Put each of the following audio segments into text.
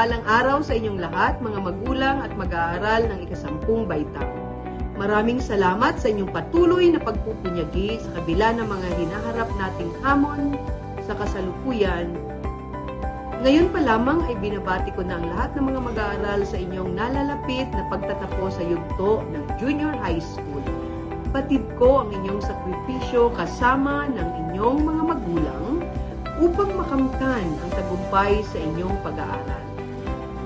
mapagpalang araw sa inyong lahat, mga magulang at mag-aaral ng ika-10 baitang. Maraming salamat sa inyong patuloy na pagpupunyagi sa kabila ng mga hinaharap nating hamon sa kasalukuyan. Ngayon pa lamang ay binabati ko na ang lahat ng mga mag-aaral sa inyong nalalapit na pagtatapos sa yugto ng junior high school. Batid ko ang inyong sakripisyo kasama ng inyong mga magulang upang makamtan ang tagumpay sa inyong pag-aaral.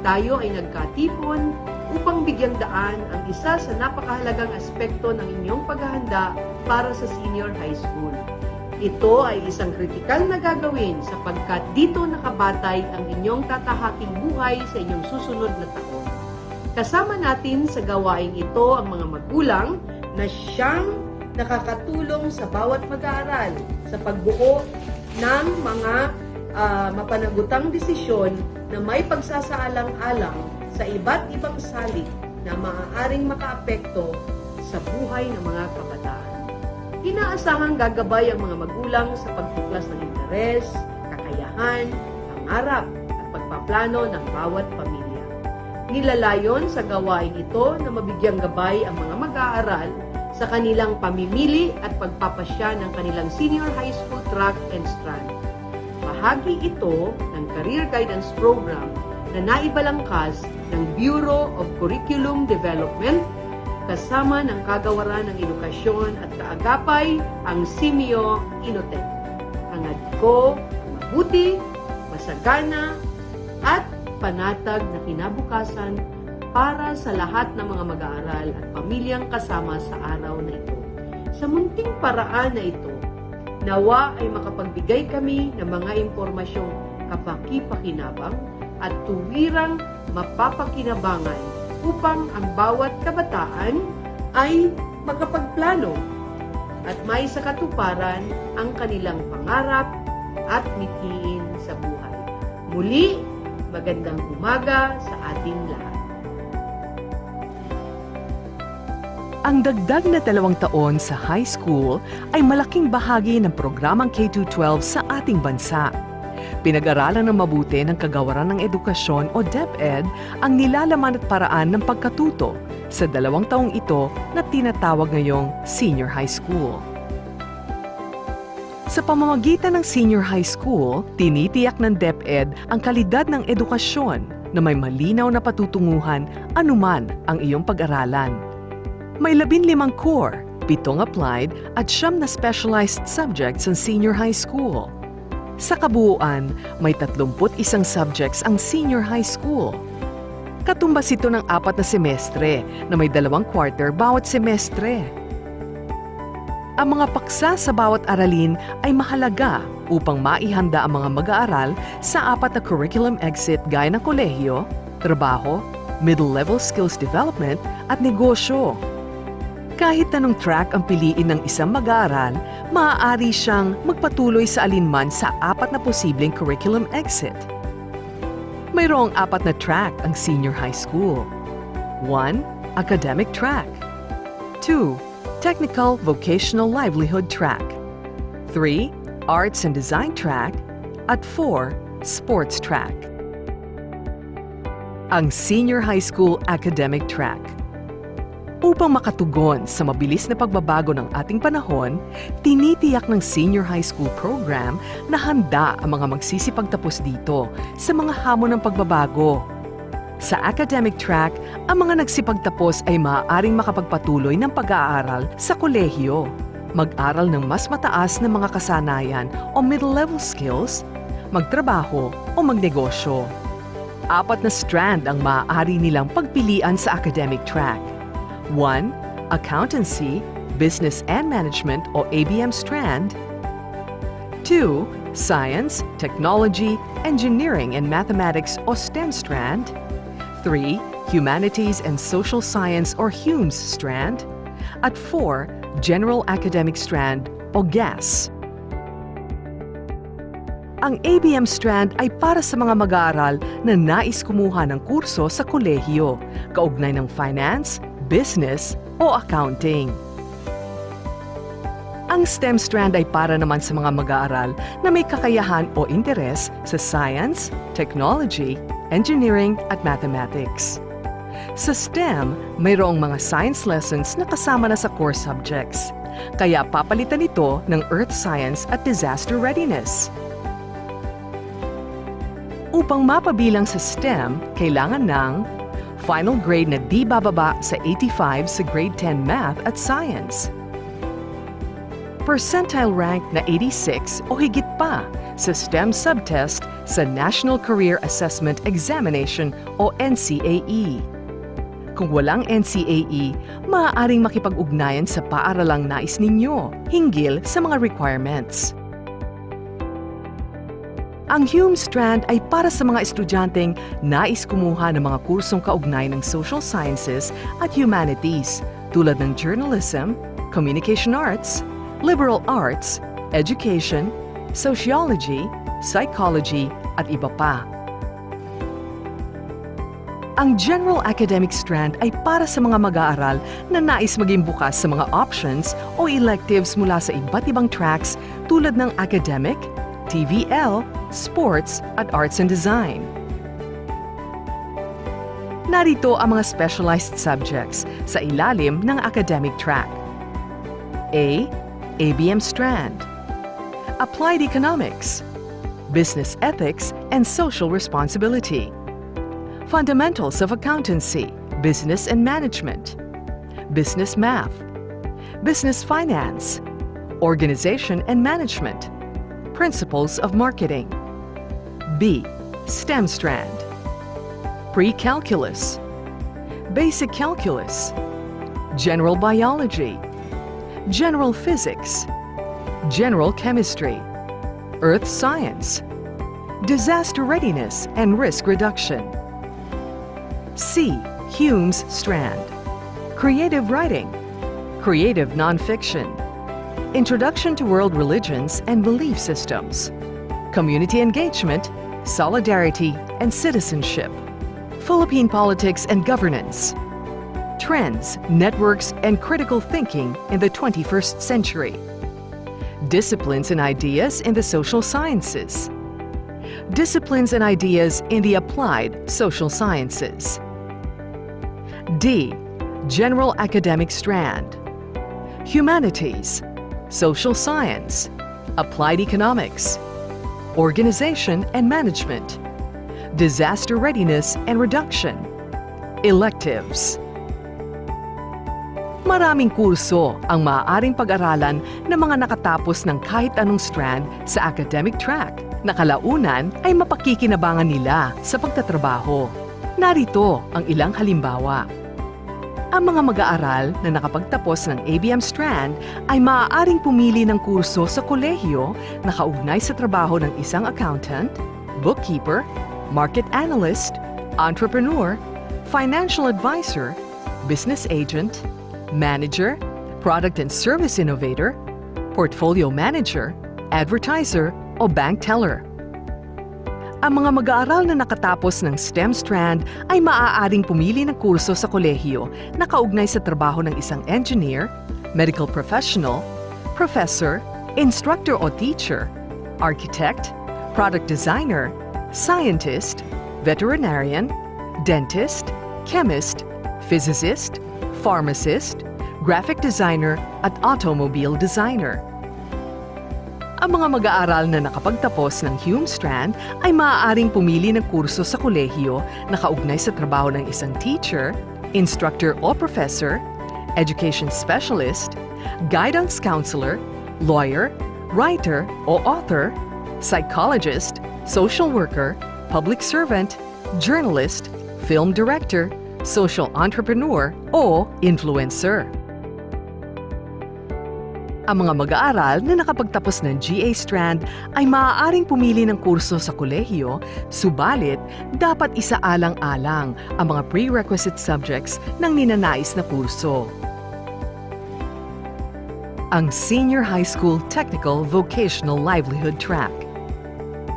Tayo ay nagkatipon upang bigyang daan ang isa sa napakahalagang aspekto ng inyong paghahanda para sa senior high school. Ito ay isang kritikal na gagawin sapagkat dito nakabatay ang inyong tatahaking buhay sa inyong susunod na taon. Kasama natin sa gawaing ito ang mga magulang na siyang nakakatulong sa bawat mag-aaral sa pagbuo ng mga mapanagutang desisyon na may pagsasaalang-alang sa iba't ibang salik na maaaring makaapekto sa buhay ng mga kabataan. Inaasahang gagabay ang mga magulang sa pagtuklas ng interes, kakayahan, pangarap at pagpaplano ng bawat pamilya. Nilalayon sa gawain ito na mabigyang gabay ang mga mag-aaral sa kanilang pamimili at pagpapasya ng kanilang senior high school track and strand. Bahagi ito ng Career Guidance Program na naibalangkas ng Bureau of Curriculum Development kasama ng Kagawaran ng Edukasyon at Kaagapay ang Simeo Inotec. Hangad ko mabuti, masagana at panatag na kinabukasan para sa lahat ng mga mag-aaral at pamilyang kasama sa araw na ito. Sa munting paraan na ito, nawa ay makapagbigay kami ng mga impormasyong kapaki-pakinabang at tuwirang mapapakinabangan upang ang bawat kabataan ay makapagplano at may sa katuparan ang kanilang pangarap at mithiin sa buhay. Muli, magandang umaga sa ating lahat. Ang dagdag na 2 taon sa high school ay malaking bahagi ng programang K-12 sa ating bansa. Pinag-aralan ng mabuti ng Kagawaran ng Edukasyon o DepEd ang nilalaman at paraan ng pagkatuto sa 2 taong ito na tinatawag ngayong senior high school. Sa pamamagitan ng senior high school, tinitiyak ng DepEd ang kalidad ng edukasyon na may malinaw na patutunguhan anuman ang iyong pag-aralan. May 15 core, 7 applied at 9 na specialized subjects ang senior high school. Sa kabuuan, may 31 subjects ang senior high school. Katumbas ito ng 4 na semestre na may 2 quarter bawat semestre. Ang mga paksa sa bawat aralin ay mahalaga upang maihanda ang mga mag-aaral sa 4 na curriculum exit gaya ng kolehiyo, trabaho, middle-level skills development at negosyo. Kahit anong track ang piliin ng isang mag-aaral, maaari siyang magpatuloy sa alinman sa 4 na posibleng curriculum exit. Mayroong 4 na track ang senior high school. 1. Academic track. 2. Technical Vocational Livelihood track. 3. Arts and Design track. At 4. Sports track. Ang senior high school academic track. Upang makatugon sa mabilis na pagbabago ng ating panahon, tinitiyak ng senior high school program na handa ang mga magsisipagtapos dito sa mga hamon ng pagbabago. Sa academic track, ang mga nagsipagtapos ay maaaring makapagpatuloy ng pag-aaral sa kolehiyo, mag-aral ng mas mataas na mga kasanayan o middle-level skills, magtrabaho o magnegosyo. 4 na strand ang maaari nilang pagpilian sa academic track. 1. Accountancy, Business and Management o ABM strand. 2. Science, Technology, Engineering and Mathematics o STEM strand. 3. Humanities and Social Science or HUMS strand. At 4. General Academic strand o GAS. Ang ABM strand ay para sa mga mag-aaral na nais kumuha ng kurso sa kolehiyo, kaugnay ng finance, business o accounting. Ang STEM strand ay para naman sa mga mag-aaral na may kakayahan o interes sa science, technology, engineering at mathematics. Sa STEM, mayroong mga science lessons na kasama na sa core subjects. Kaya papalitan ito ng Earth Science at Disaster Readiness. Upang mapabilang sa STEM, kailangan ng final grade na di bababa sa 85 sa grade 10 Math at Science. Percentile rank na 86 o higit pa sa STEM subtest sa National Career Assessment Examination o NCAE. Kung walang NCAE, maaaring makipag-ugnayan sa paaralang nais ninyo hinggil sa mga requirements. Ang Hume Strand ay para sa mga estudyanteng nais kumuha ng mga kursong kaugnay ng social sciences at humanities tulad ng journalism, communication arts, liberal arts, education, sociology, psychology, at iba pa. Ang General Academic Strand ay para sa mga mag-aaral na nais maging bukas sa mga options o electives mula sa iba't ibang tracks tulad ng academic, TVL, sports, at arts and design. Narito ang mga specialized subjects sa ilalim ng academic track. A. ABM Strand. Applied Economics, Business Ethics and Social Responsibility. Fundamentals of Accountancy, Business and Management, Business Math, Business Finance, Organization and Management, Principles of Marketing. B. STEM Strand. Pre-Calculus, Basic Calculus, General Biology, General Physics, General Chemistry, Earth Science, Disaster Readiness and Risk Reduction. C. Hume's Strand. Creative Writing, Creative Nonfiction, Introduction to World Religions and Belief Systems, Community Engagement, Solidarity and Citizenship, Philippine Politics and Governance, Trends, Networks and Critical Thinking in the 21st Century, Disciplines and Ideas in the Social Sciences, Disciplines and Ideas in the Applied Social Sciences. D. General Academic Strand. Humanities, Social Science, Applied Economics, Organization and Management, Disaster Readiness and Reduction, Electives. Maraming kurso ang maaaring pag-aralan ng mga nakatapos ng kahit anong strand sa academic track na kalaunan ay mapakikinabangan nila sa pagtatrabaho. Narito ang ilang halimbawa. Ang mga mag-aaral na nakapagtapos ng ABM Strand ay maaaring pumili ng kurso sa kolehiyo na kaugnay sa trabaho ng isang accountant, bookkeeper, market analyst, entrepreneur, financial advisor, business agent, manager, product and service innovator, portfolio manager, advertiser, o bank teller. Ang mga mag-aaral na nakatapos ng STEM Strand ay maaaring pumili ng kurso sa kolehiyo na kaugnay sa trabaho ng isang engineer, medical professional, professor, instructor o teacher, architect, product designer, scientist, veterinarian, dentist, chemist, physicist, pharmacist, graphic designer, at automobile designer. Ang mga mag-aaral na nakapagtapos ng Hume Strand ay maaaring pumili ng kurso sa kolehiyo na kaugnay sa trabaho ng isang teacher, instructor o professor, education specialist, guidance counselor, lawyer, writer o author, psychologist, social worker, public servant, journalist, film director, social entrepreneur o influencer. Ang mga mag-aaral na nakapagtapos ng GA Strand ay maaaring pumili ng kurso sa kolehiyo, subalit dapat isaalang-alang ang mga prerequisite subjects ng ninanais na kurso. Ang Senior High School Technical Vocational Livelihood Track.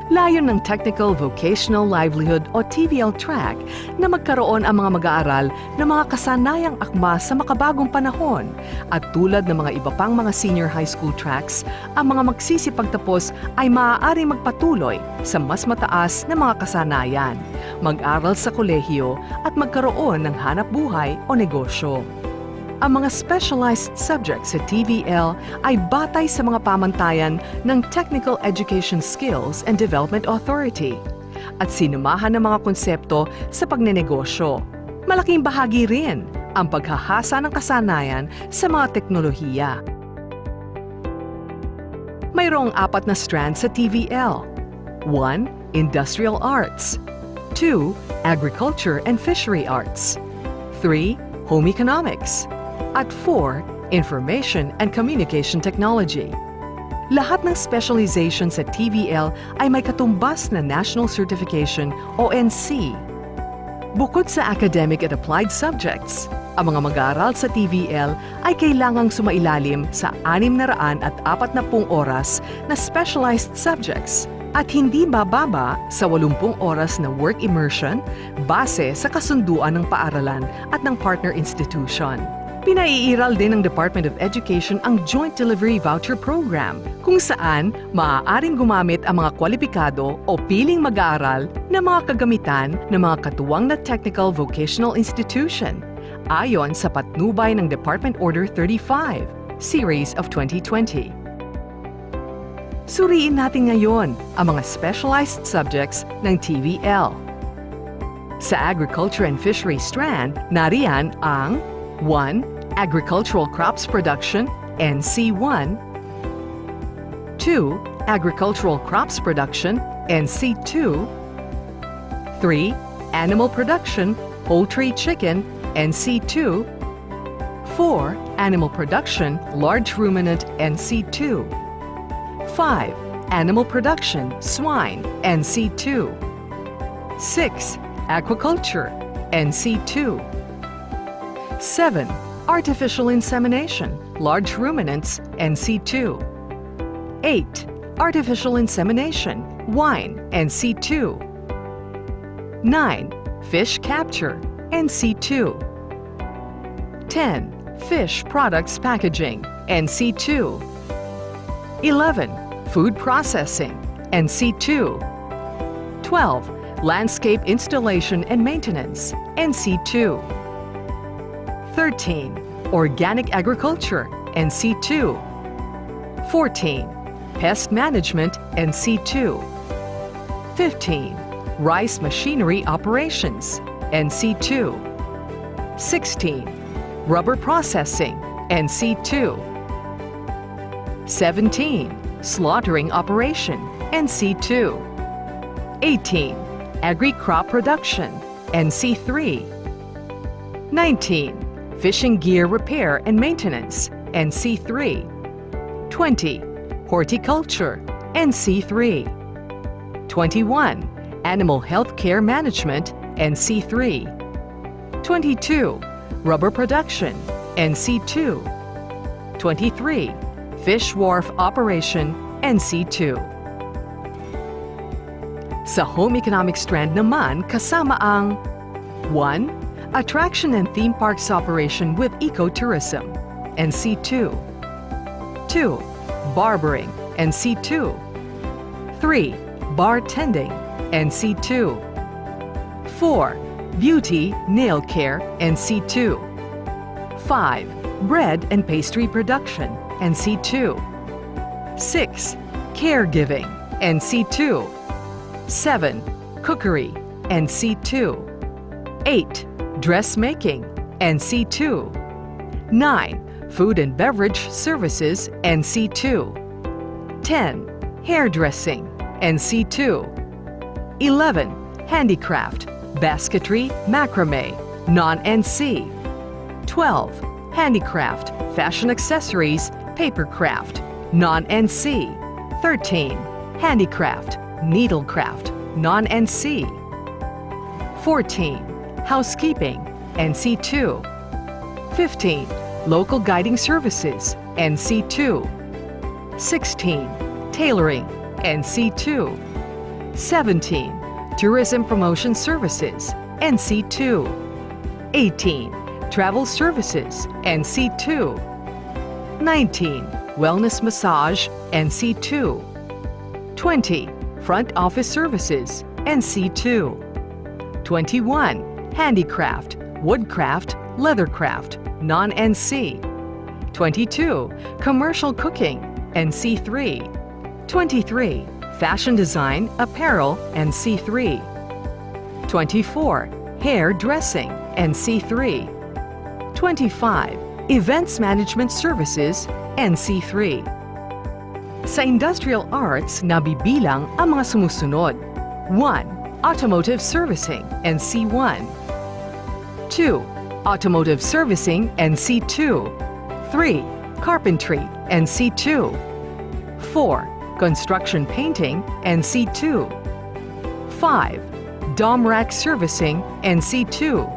Layon ng Technical Vocational Livelihood o TVL track na magkaroon ang mga mag-aaral ng mga kasanayang akma sa makabagong panahon at tulad ng mga iba pang mga senior high school tracks, ang mga magsisipagtapos ay maaaring magpatuloy sa mas mataas na mga kasanayan, mag-aral sa kolehiyo at magkaroon ng hanap buhay o negosyo. Ang mga specialized subjects sa TVL ay batay sa mga pamantayan ng Technical Education Skills and Development Authority at sinumahan ng mga konsepto sa pagnenegosyo. Malaking bahagi rin ang paghahasa ng kasanayan sa mga teknolohiya. Mayroong 4 na strands sa TVL. 1. Industrial Arts. 2. Agriculture and Fishery Arts. 3. Home Economics. At 4, Information and Communication Technology. Lahat ng specialization sa TVL ay may katumbas na National Certification o NC. Bukod sa academic at applied subjects, ang mga mag-aaral sa TVL ay kailangang sumailalim sa 640 oras na specialized subjects at hindi bababa sa 80 oras na work immersion base sa kasunduan ng paaralan at ng partner institution. Pinaiiral din ng Department of Education ang Joint Delivery Voucher Program kung saan maaaring gumamit ang mga kwalipikado o piling mag-aaral na mga kagamitan ng mga katuwang na technical vocational institution ayon sa patnubay ng Department Order 35, Series of 2020. Suriin natin ngayon ang mga specialized subjects ng TVL. Sa Agriculture and Fishery strand, nariyan ang 1. Agricultural Crops Production, NC1. 2. Agricultural Crops Production, NC2. 3. Animal Production, Poultry Chicken, NC2. 4. Animal Production, Large Ruminant, NC2. 5. Animal Production, Swine, NC2. 6. Aquaculture, NC2. 7. Artificial Insemination, Large Ruminants, NC2. 8. Artificial Insemination, Wine, NC2. 9. Fish Capture, NC2. 10. Fish Products Packaging, NC2. 11. Food Processing, NC2. 12. Landscape Installation and Maintenance, NC2. 13. Organic Agriculture, NC2. 14. Pest Management, NC2. 15. Rice Machinery Operations, NC2. 16. Rubber Processing, NC2. 17. Slaughtering Operation, NC2. 18. Agri-Crop Production, NC3. 19. Fishing Gear Repair and Maintenance, NC3. 20. Horticulture, NC3. 21. Animal Health Care Management, NC3. 22. Rubber Production, NC2. 23. Fish Wharf Operation, NC2. Sa Home Economics strand naman kasama ang 1. Attraction and Theme Parks Operation with Ecotourism, NC2. 2. Barbering, NC2. 3. Bartending, NC2. 4. Beauty, Nail Care, NC2. 5. Bread and Pastry Production, NC2. 6. Caregiving, NC2. 7. Cookery, NC2. 8. Dressmaking, NC2. 9. Food and Beverage Services, NC2. 10. Hairdressing, NC2. 11. Handicraft, Basketry, Macrame, non-NC. 12. Handicraft, Fashion Accessories, Papercraft, non-NC. 13. Handicraft, Needlecraft, non-NC. 14. Housekeeping, NC2. 15. Local Guiding Services, NC2. 16. Tailoring, NC2. 17. Tourism Promotion Services, NC2. 18. Travel Services, NC2. 19. Wellness Massage, NC2. 20. Front Office Services, NC2. 21. Handicraft, Woodcraft, Leathercraft, non-NC. 22. Commercial Cooking, NC3. 23. Fashion Design, Apparel, NC3. 24. Hair Dressing, NC3. 25. Events Management Services, NC3. Sa Industrial Arts, nabibilang ang mga sumusunod. 1. Automotive Servicing, NC1. 2. Automotive Servicing, NC2. 3. Carpentry, NC2. 4. Construction Painting, NC2. 5. Dom Rack Servicing, NC2.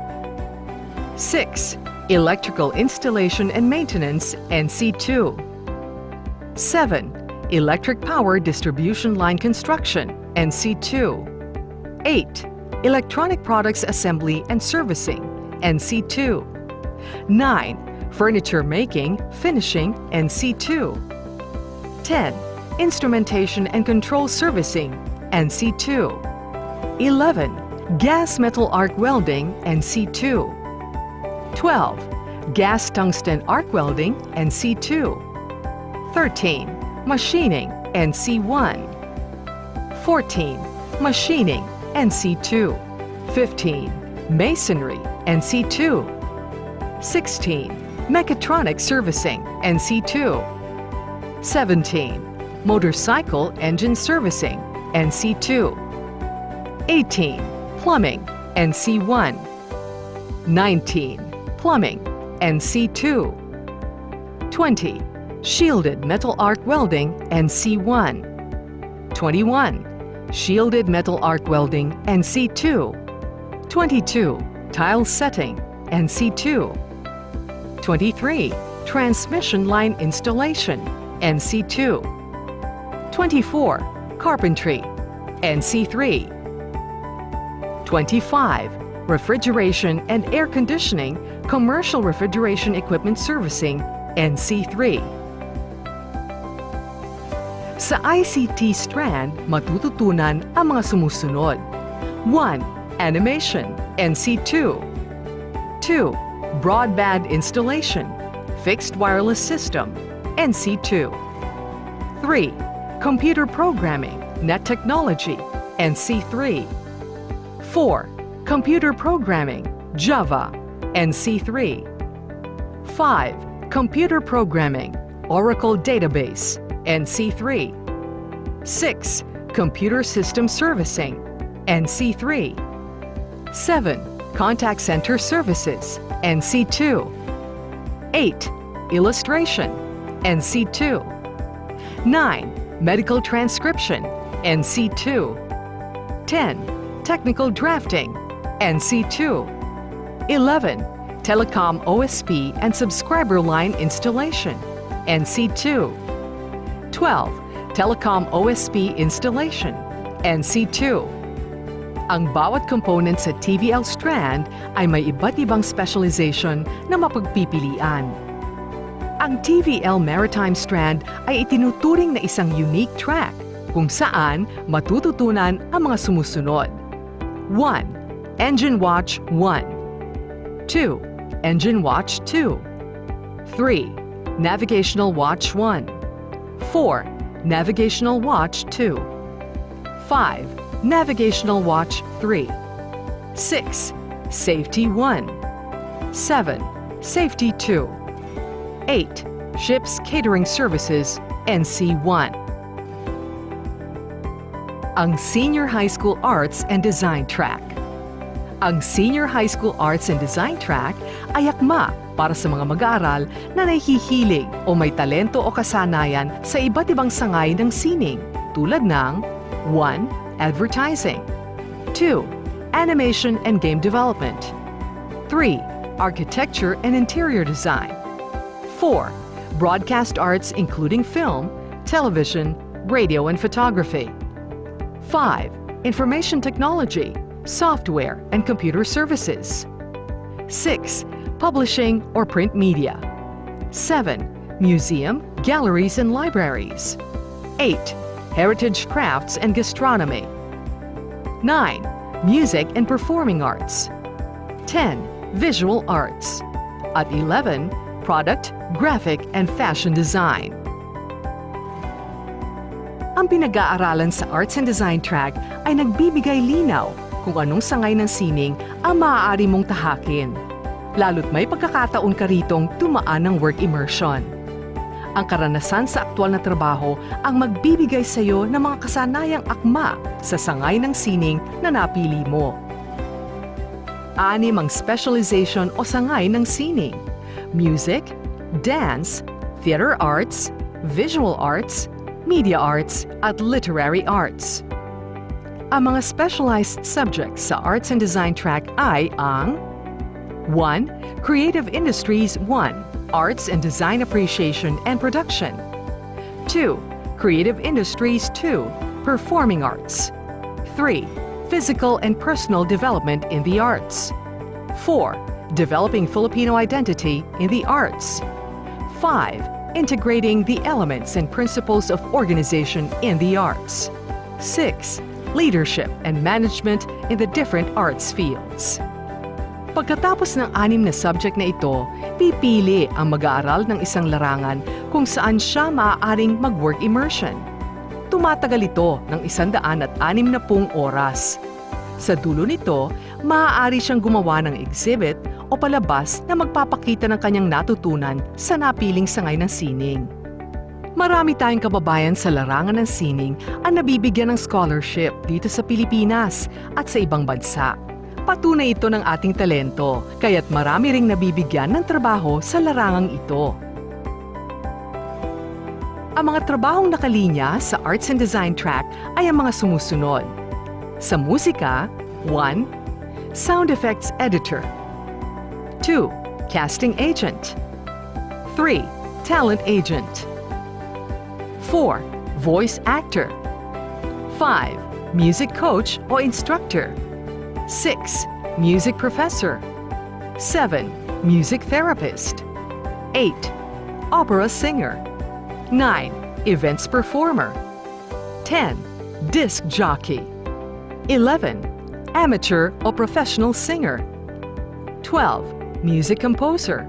6. Electrical Installation and Maintenance, NC2. 7. Electric Power Distribution Line Construction, NC2. 8. Electronic Products Assembly and Servicing, NC2. 9. Furniture Making, Finishing, NC2. 10. Instrumentation and Control Servicing, NC2. 11. Gas Metal Arc Welding, NC2. 12. Gas Tungsten Arc Welding, NC2. 13. Machining, NC1. 14. Machining, NC2. 15. Masonry, NC2. 16. Mechatronic Servicing, NC2. 17. Motorcycle Engine Servicing, NC2. 18. Plumbing, NC1. 19. Plumbing, NC2. 20. Shielded Metal Arc Welding, NC1. 21. Shielded Metal Arc Welding, NC2. 22. Tile Setting, NC2. 23. Transmission Line Installation, NC2. 24. Carpentry, NC3. 25. Refrigeration and Air Conditioning, Commercial Refrigeration Equipment Servicing, NC3. Sa ICT strand, matututunan ang mga sumusunod. 1. Animation, NC2. 2. Broadband Installation, Fixed Wireless System, NC2. 3. Computer Programming, Net Technology, NC3. 4. Computer Programming, Java, NC3. 5. Computer Programming, Oracle Database, NC3. 6. Computer System Servicing, NC3. 7. Contact Center Services, NC2. 8. Illustration, NC2. 9. Medical Transcription, NC2. 10. Technical Drafting, NC2. 11. Telecom OSP and Subscriber Line Installation, NC2. 12. Telecom OSP Installation, NC2. Ang bawat component sa TVL strand ay may iba't ibang specialization na mapagpipilian. Ang TVL Maritime Strand ay itinuturing na isang unique track kung saan matututunan ang mga sumusunod. 1. Engine Watch 1. 2. Engine Watch 2. 3. Navigational Watch 1. 4. Navigational Watch 2. 5. Navigational Watch 3. 6. Safety 1. 7. Safety 2. 8. Ships Catering Services, NC1. Ang Senior High School Arts and Design Track. Ang Senior High School Arts and Design Track ay akma para sa mga mag-aaral na nahihilig o may talento o kasanayan sa iba't ibang sangay ng sining tulad ng 1. Advertising. 2. Animation and Game Development. 3. Architecture and Interior Design. 4. Broadcast Arts including film, television, radio and photography. 5. Information Technology, Software and Computer Services. 6. Publishing or print media. 7. Museum, galleries and libraries. 8. Heritage crafts and gastronomy. 9. Music and performing arts. 10. Visual arts. At 11. Product, graphic and fashion design. Ang pinag-aaralan sa Arts and Design track ay nagbibigay linaw kung anong sangay ng sining ang maaari mong tahakin. Lalo't may pagkakataon ka ritong tumaan ng work immersion. Ang karanasan sa aktwal na trabaho ang magbibigay sa iyo ng mga kasanayang akma sa sangay ng sining na napili mo. 6 ang specialization o sangay ng sining: music, dance, theater arts, visual arts, media arts, at literary arts. Ang mga specialized subjects sa Arts and Design track ay ang 1. Creative Industries 1. Arts and Design Appreciation and Production. 2. Creative Industries 2. Performing Arts. 3. Physical and Personal Development in the Arts. 4. Developing Filipino Identity in the Arts. 5. Integrating the elements and principles of organization in the arts. 6. Leadership and management in the different arts fields. Pagkatapos ng 6 na subject na ito, pipili ang mag-aaral ng isang larangan kung saan siya maaaring mag-work immersion. Tumatagal ito ng 160 oras. Sa dulo nito, maaari siyang gumawa ng exhibit o palabas na magpapakita ng kanyang natutunan sa napiling sangay ng sining. Marami tayong kababayan sa larangan ng sining ang nabibigyan ng scholarship dito sa Pilipinas at sa ibang bansa. Patunay ito ng ating talento, kaya't marami ring nabibigyan ng trabaho sa larangang ito. Ang mga trabahong nakalinya sa Arts and Design track ay ang mga sumusunod. Sa musika, 1. Sound Effects Editor. 2. Casting Agent. 3. Talent Agent. 4. Voice Actor. 5. Music Coach o Instructor. 6. Music Professor. 7. Music Therapist. 8. Opera Singer. 9. Events Performer. 10. Disc Jockey. 11. Amateur or Professional Singer. 12. Music Composer.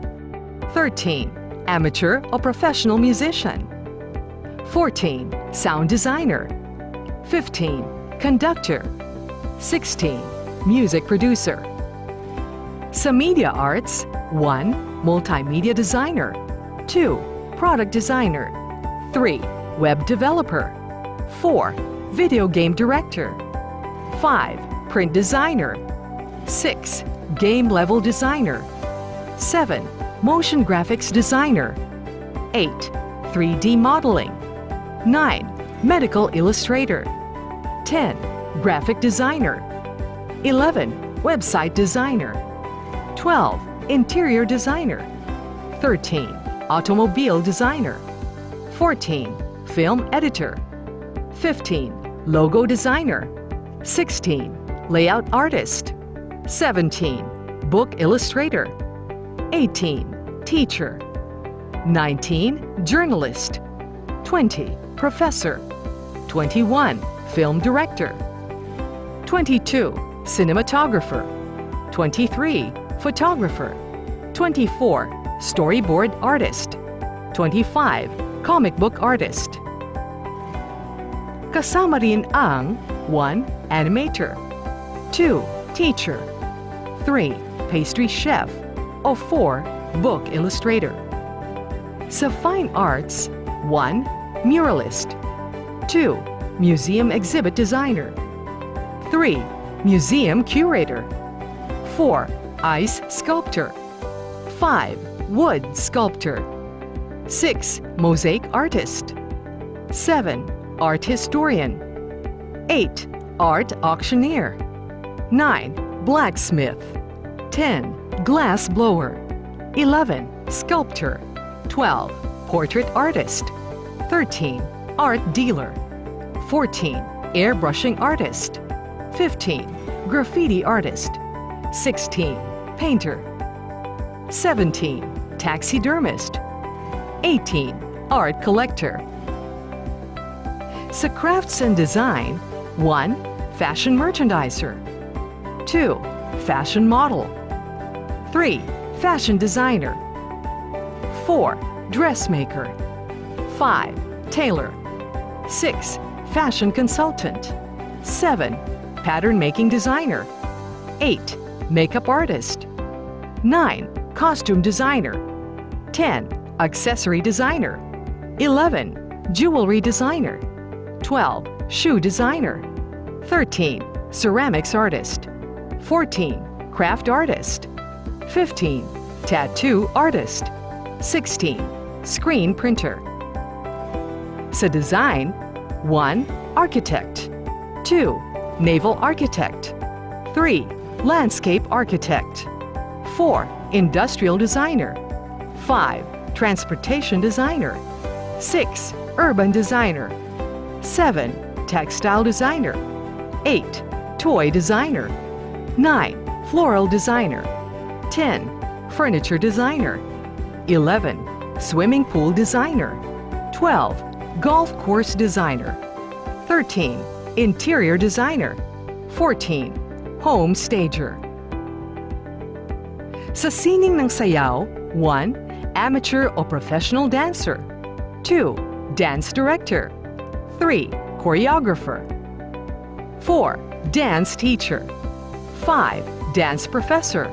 13. Amateur or Professional Musician. 14. Sound Designer. 15. Conductor. 16. Music Producer. Sa Media Arts, 1. Multimedia Designer. 2. Product Designer. 3. Web Developer. 4. Video Game Director. 5. Print Designer. 6. Game Level Designer. 7. Motion Graphics Designer. 8. 3D Modeling. 9. Medical Illustrator. 10. Graphic Designer. 11. Website Designer. 12. Interior Designer. 13. Automobile Designer. 14. Film Editor. 15. Logo Designer. 16. Layout Artist. 17. Book Illustrator. 18. Teacher. 19. Journalist. 20. Professor. 21. Film Director. 22. Cinematographer. 23. Photographer. 24. Storyboard Artist. 25. Comic Book Artist. Kasama rin ang 1. Animator. 2. Teacher. 3. Pastry Chef. O 4. Book Illustrator. Sa Fine Arts, 1. Muralist. 2. Museum Exhibit Designer. 3. Museum Curator. 4. Ice Sculptor. 5. Wood Sculptor. 6. Mosaic Artist. 7. Art Historian. 8. Art Auctioneer. 9. Blacksmith. 10. Glass Blower. 11. Sculptor. 12. Portrait Artist. 13. Art Dealer. 14. Airbrushing Artist. 15. Graffiti artist. 16. Painter. 17. Taxidermist. 18. Art collector. Sa crafts and design, 1. Fashion merchandiser. 2. Fashion model. 3. Fashion designer. 4. Dressmaker. 5. Tailor. 6. Fashion consultant. 7. Pattern making designer. 8. Makeup artist. 9. Costume designer. 10. Accessory designer. 11. Jewelry designer. 12. Shoe designer. 13. Ceramics artist. 14. Craft artist. 15. Tattoo artist. 16. Screen printer. Sa design, 1. Architect. 2. Naval architect. 3. Landscape architect. 4. Industrial designer. 5. Transportation designer. 6. Urban designer. 7. Textile designer. 8. Toy designer. 9. Floral designer. 10. Furniture designer. 11. Swimming pool designer. 12. Golf course designer. 13. Interior designer. 14. Home stager. Sa sining ng sayaw, 1. Amateur o professional dancer. 2. Dance director. 3. Choreographer. 4. Dance teacher. 5. Dance professor.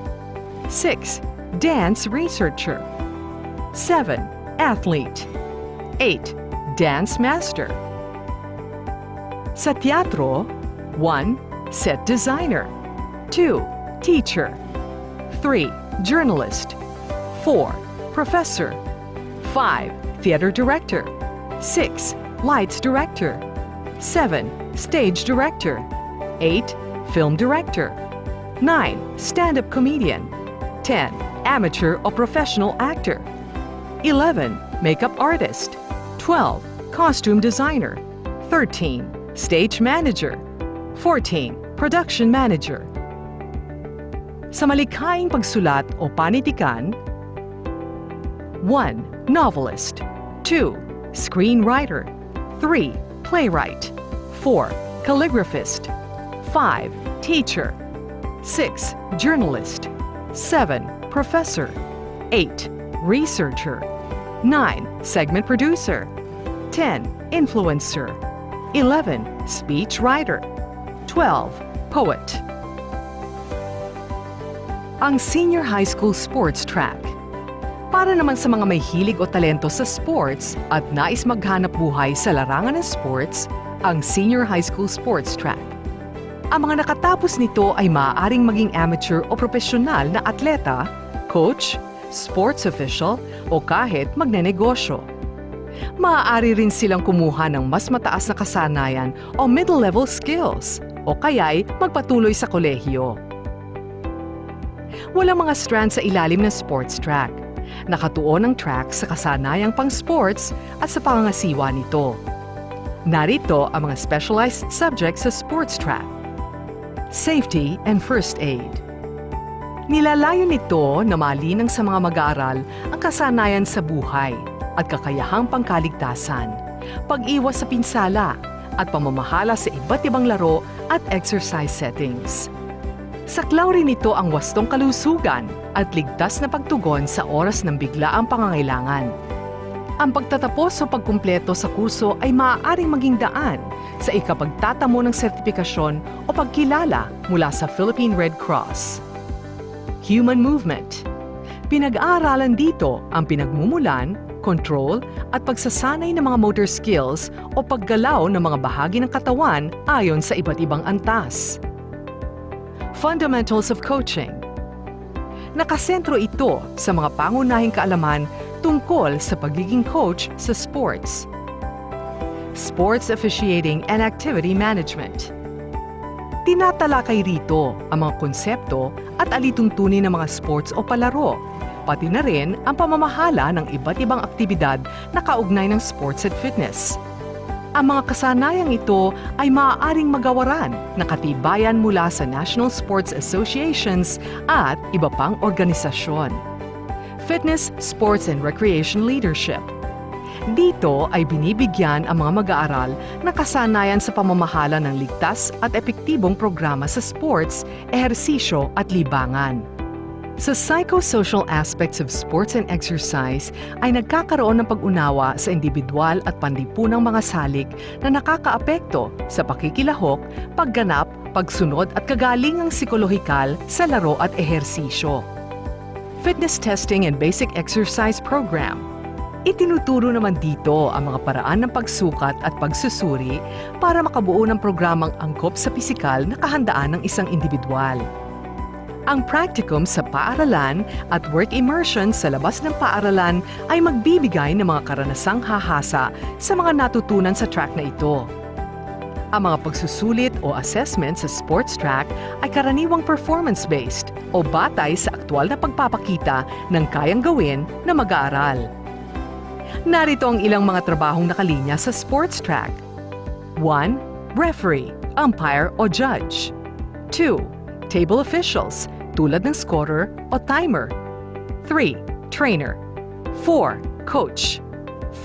6. Dance researcher. 7. Athlete. 8. Dance master. Sa teatro, 1. Set designer. 2. Teacher. 3. Journalist. 4. Professor. 5. Theater director. 6. Lights director. 7. Stage director. 8. Film director. 9. Stand-up comedian. 10. Amateur or professional actor. 11. Makeup artist. 12. Costume designer. 13. Stage manager. 14. Production manager. Sa malikhaing pagsulat o panitikan, 1. Novelist. 2. Screenwriter. 3. Playwright. 4. Calligraphist. 5. Teacher. 6. Journalist. 7. Professor. 8. Researcher. 9. Segment producer. 10. Influencer. 11. Speech writer. 12. Poet. Ang Senior High School Sports Track. Para naman sa mga may hilig o talento sa sports at nais maghanap buhay sa larangan ng sports, ang Senior High School Sports Track. Ang mga nakatapos nito ay maaaring maging amateur o profesional na atleta, coach, sports official o kahit magnenegosyo. Maaari rin silang kumuha ng mas mataas na kasanayan o middle-level skills o kaya'y magpatuloy sa kolehiyo. Walang mga strand sa ilalim ng sports track. Nakatuon ang track sa kasanayang pang-sports at sa pangangasiwa nito. Narito ang mga specialized subjects sa sports track. Safety and first aid. Nilalayo nito na malinang sa mga mag-aaral ang kasanayan sa buhay at kakayahang pangkaligtasan, pag-iwas sa pinsala at pamamahala sa iba't ibang laro at exercise settings. Saklaw rin nito ang wastong kalusugan at ligtas na pagtugon sa oras ng biglaang pangangailangan. Ang pagtatapos o pagkumpleto sa kurso ay maaaring maging daan sa ikapagtatamo ng sertipikasyon o pagkilala mula sa Philippine Red Cross. Human movement. Pinag-aaralan dito ang pinagmumulan, control at pagsasanay ng mga motor skills o paggalaw ng mga bahagi ng katawan ayon sa iba't ibang antas. Fundamentals of coaching. Nakasentro ito sa mga pangunahing kaalaman tungkol sa pagiging coach sa sports. Sports officiating and activity management. Tinatalakay rito ang mga konsepto at alituntunin ng mga sports o palaro, pati na rin ang pamamahala ng iba't ibang aktibidad na kaugnay ng sports at fitness. Ang mga kasanayang ito ay maaaring magawaran ng katibayan mula sa National Sports Associations at iba pang organisasyon. Fitness, Sports and Recreation Leadership. Dito ay binibigyan ang mga mag-aaral ng kasanayan sa pamamahala ng ligtas at epektibong programa sa sports, ehersisyo at libangan. Sa psychosocial aspects of sports and exercise ay nagkakaroon ng pag-unawa sa individual at panlipunang mga salik na nakakaapekto sa pakikilahok, pagganap, pagsunod at kagalingang psikolohikal sa laro at ehersisyo. Fitness testing and basic exercise program. Itinuturo naman dito ang mga paraan ng pagsukat at pagsusuri para makabuo ng programang angkop sa pisikal na kahandaan ng isang individual. Ang practicum sa paaralan at work immersion sa labas ng paaralan ay magbibigay ng mga karanasang hahasa sa mga natutunan sa track na ito. Ang mga pagsusulit o assessment sa sports track ay karaniwang performance-based o batay sa aktwal na pagpapakita ng kayang gawin na mag-aaral. Narito ang ilang mga trabahong nakalinya sa sports track. 1. Referee, umpire o judge. 2. Table officials, tulad ng scorer o timer. 3. Trainer. 4. Coach.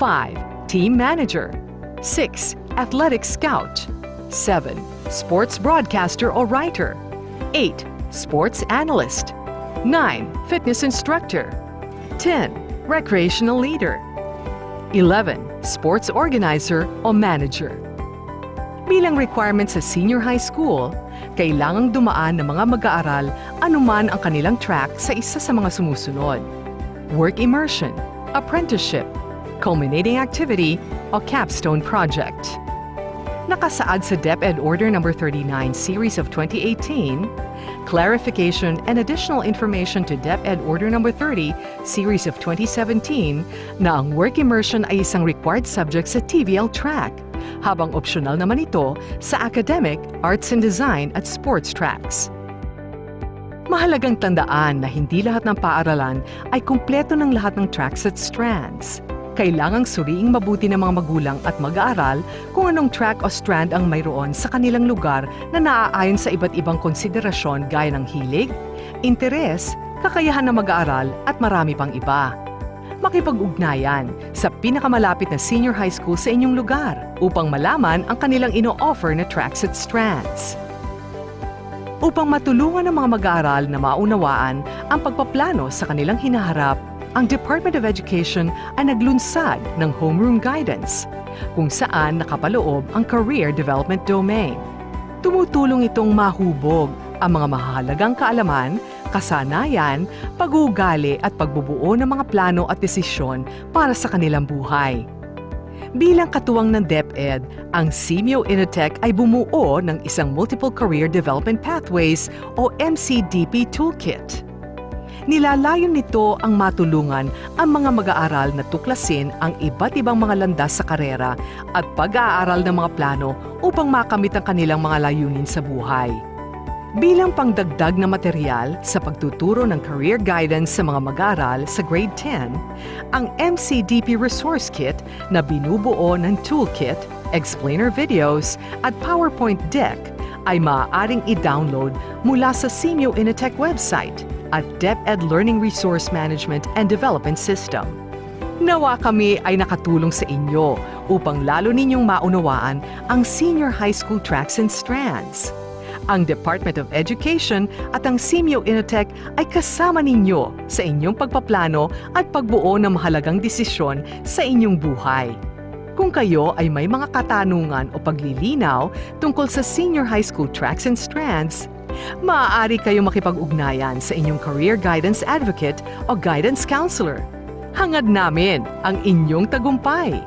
5. Team manager. 6. Athletic scout. 7. Sports broadcaster or writer. 8. Sports analyst. 9. Fitness instructor. 10. Recreational leader. 11. Sports organizer o manager. Bilang requirement sa senior high school, kailangang dumaan ng mga mag-aaral anuman ang kanilang track sa isa sa mga sumusunod: work immersion, apprenticeship, culminating activity, o capstone project. Nakasaad sa DepEd Order No. 39 Series of 2018, clarification and additional information to DepEd Order No. 30 Series of 2017 na ang work immersion ay isang required subject sa TVL track, habang optional naman ito sa academic, arts and design at sports tracks. Mahalagang tandaan na hindi lahat ng paaralan ay kumpleto ng lahat ng tracks at strands. Kailangang suriing mabuti ng mga magulang at mag-aaral kung anong track o strand ang mayroon sa kanilang lugar na naaayon sa iba't ibang konsiderasyon gaya ng hilig, interes, kakayahan ng mag-aaral at marami pang iba. Makipag-ugnayan sa pinakamalapit na senior high school sa inyong lugar upang malaman ang kanilang ino-offer na tracks at strands. Upang matulungan ng mga mag-aaral na maunawaan ang pagpaplano sa kanilang hinaharap, ang Department of Education ay naglunsad ng Homeroom Guidance, kung saan nakapaloob ang Career Development Domain. Tumutulong itong mahubog ang mga mahalagang kaalaman, kasanayan, pag-uugali at pagbubuo ng mga plano at desisyon para sa kanilang buhay. Bilang katuwang ng DepEd, ang Simeo Initech ay bumuo ng isang Multiple Career Development Pathways o MCDP Toolkit. Nilalayon nito ang matulungan ang mga mag-aaral na tuklasin ang iba't ibang mga landas sa karera at pag-aaral ng mga plano upang makamit ang kanilang mga layunin sa buhay. Bilang pangdagdag na material sa pagtuturo ng career guidance sa mga mag-aaral sa grade 10, ang MCDP Resource Kit na binubuo ng toolkit, explainer videos at PowerPoint deck ay maaaring i-download mula sa Simeo Initech website at DepEd Learning Resource Management and Development System. Nawa kami ay nakatulong sa inyo upang lalo ninyong maunawaan ang senior high school tracks and strands. Ang Department of Education at ang Simeo Initech ay kasama ninyo sa inyong pagpaplano at pagbuo ng mahalagang desisyon sa inyong buhay. Kung kayo ay may mga katanungan o paglilinaw tungkol sa senior high school tracks and strands, maaari kayong makipag-ugnayan sa inyong career guidance advocate o guidance counselor. Hangad namin ang inyong tagumpay!